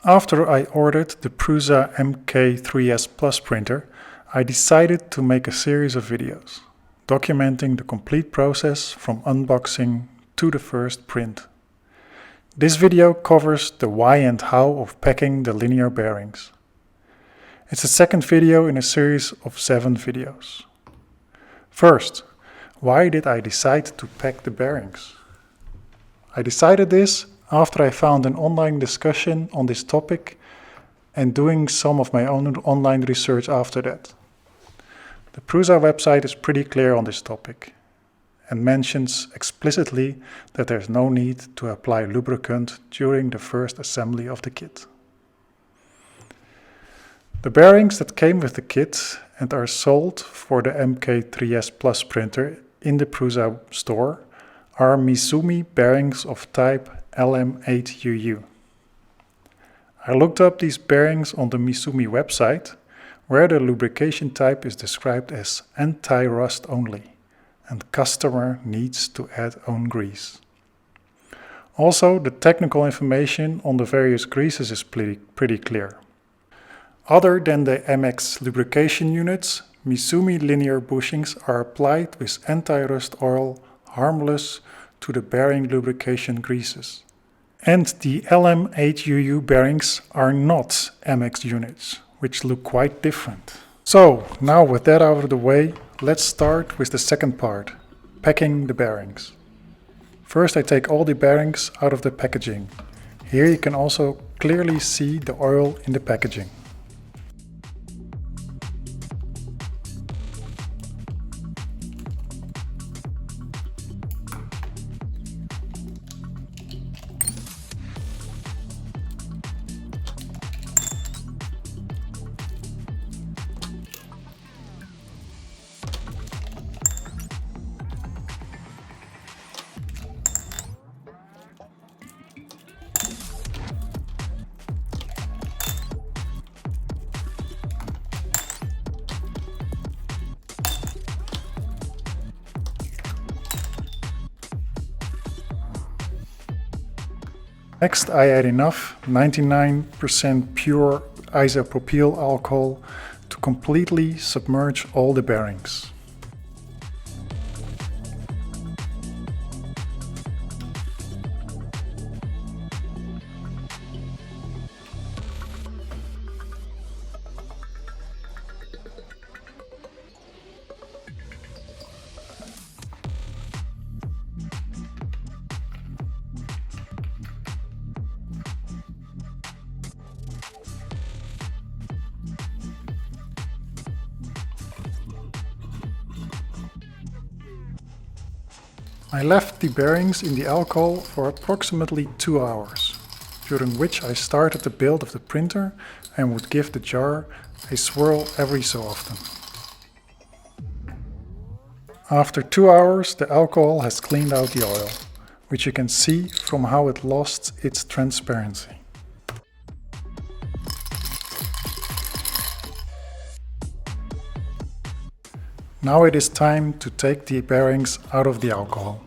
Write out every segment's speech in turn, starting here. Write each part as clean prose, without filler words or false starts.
After I ordered the Prusa MK3S Plus printer, I decided to make a series of videos, documenting the complete process from unboxing to the first print. This video covers the why and how of packing the linear bearings. It's the second video in a series of 7 videos. First, why did I decide to pack the bearings? I decided this after I found an online discussion on this topic and doing some of my own online research after that. The Prusa website is pretty clear on this topic and mentions explicitly that there's no need to apply lubricant during the first assembly of the kit. The bearings that came with the kit and are sold for the MK3S Plus printer in the Prusa store are Misumi bearings of type LM8UU. I looked up these bearings on the Misumi website, where the lubrication type is described as anti-rust only, and customer needs to add own grease. Also, the technical information on the various greases is pretty clear. Other than the MX lubrication units, Misumi linear bushings are applied with anti-rust oil harmless to the bearing lubrication greases. And the LM8UU bearings are not MX units, which look quite different. So, now with that out of the way, let's start with the second part, packing the bearings. First I take all the bearings out of the packaging. Here you can also clearly see the oil in the packaging. Next I add enough 99% pure isopropyl alcohol to completely submerge all the bearings. I left the bearings in the alcohol for approximately 2 hours, during which I started the build of the printer and would give the jar a swirl every so often. After 2 hours, the alcohol has cleaned out the oil, which you can see from how it lost its transparency. Now it is time to take the bearings out of the alcohol.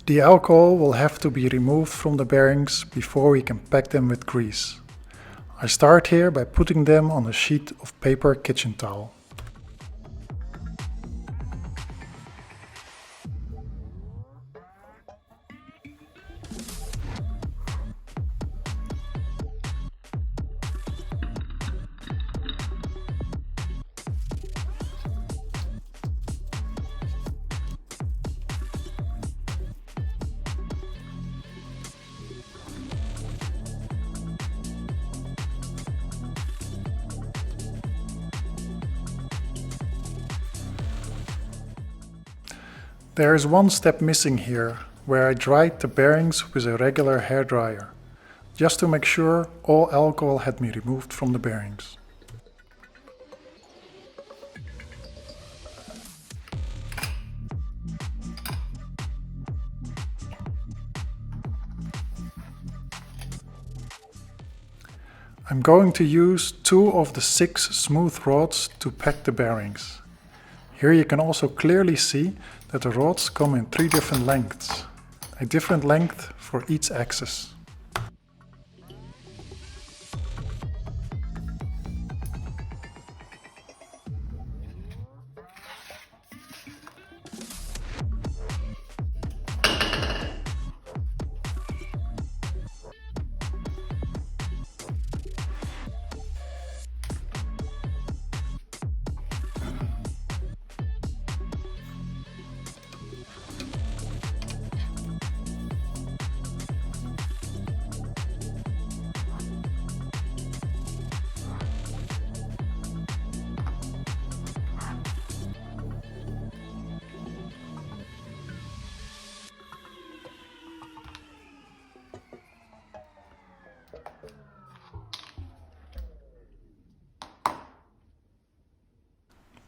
The alcohol will have to be removed from the bearings before we can pack them with grease. I start here by putting them on a sheet of paper kitchen towel. There is one step missing here, where I dried the bearings with a regular hairdryer, just to make sure all alcohol had been removed from the bearings. I'm going to use 2 of the 6 smooth rods to pack the bearings. Here you can also clearly see that the rods come in 3 different lengths, a different length for each axis.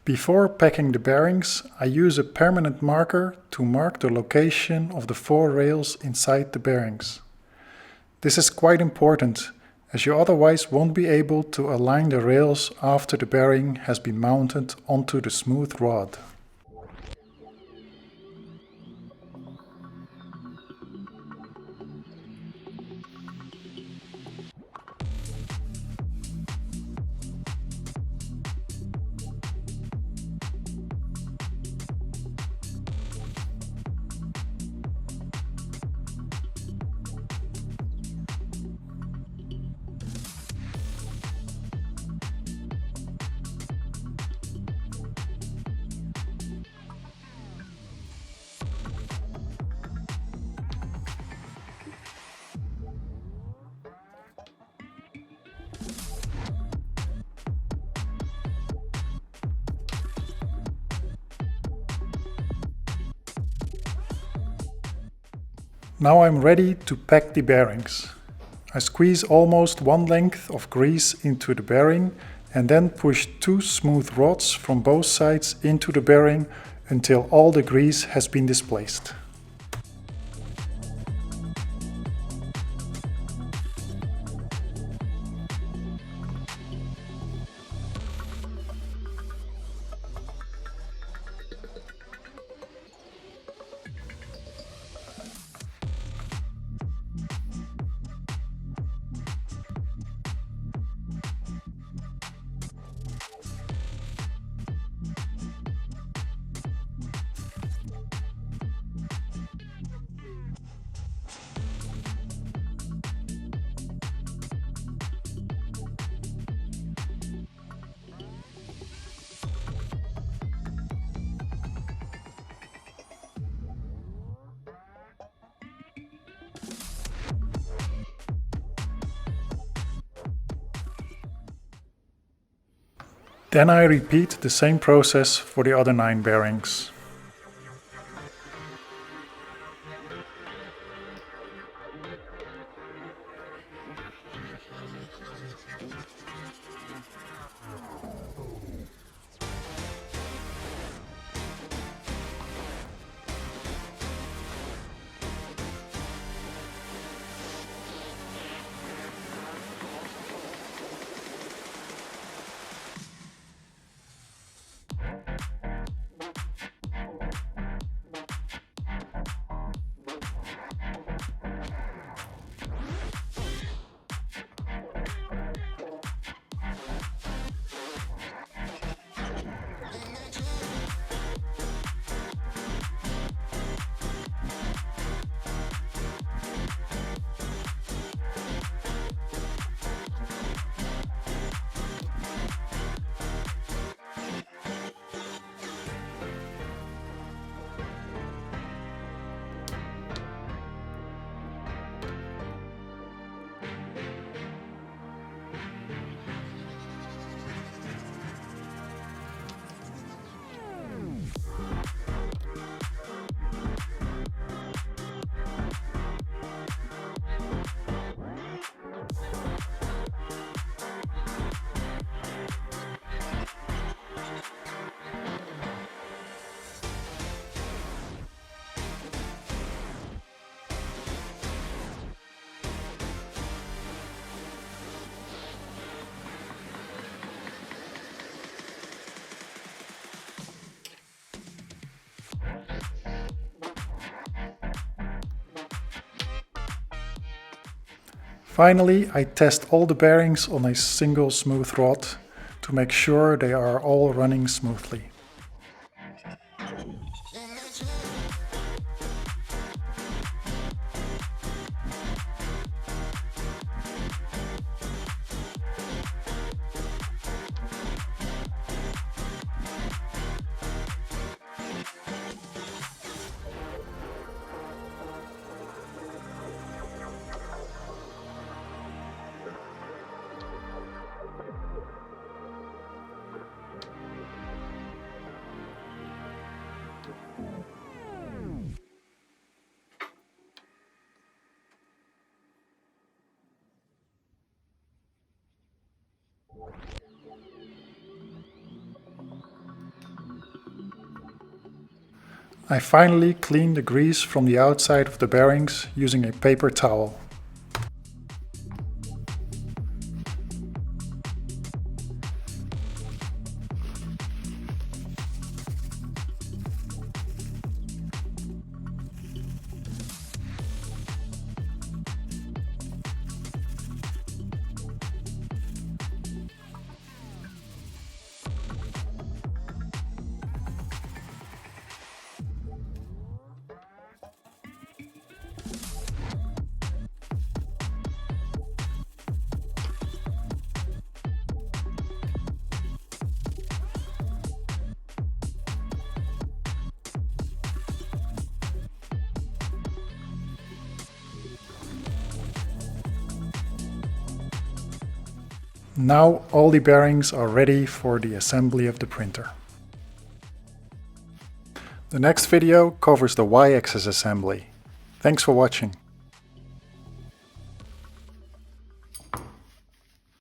Before packing the bearings, I use a permanent marker to mark the location of the 4 rails inside the bearings. This is quite important, as you otherwise won't be able to align the rails after the bearing has been mounted onto the smooth rod. Now I'm ready to pack the bearings. I squeeze almost 1 length of grease into the bearing and then push 2 smooth rods from both sides into the bearing until all the grease has been displaced. Then I repeat the same process for the other 9 bearings. Finally, I test all the bearings on a single smooth rod to make sure they are all running smoothly. I finally cleaned the grease from the outside of the bearings using a paper towel. Now all the bearings are ready for the assembly of the printer. The next video covers the Y-axis assembly. Thanks for watching.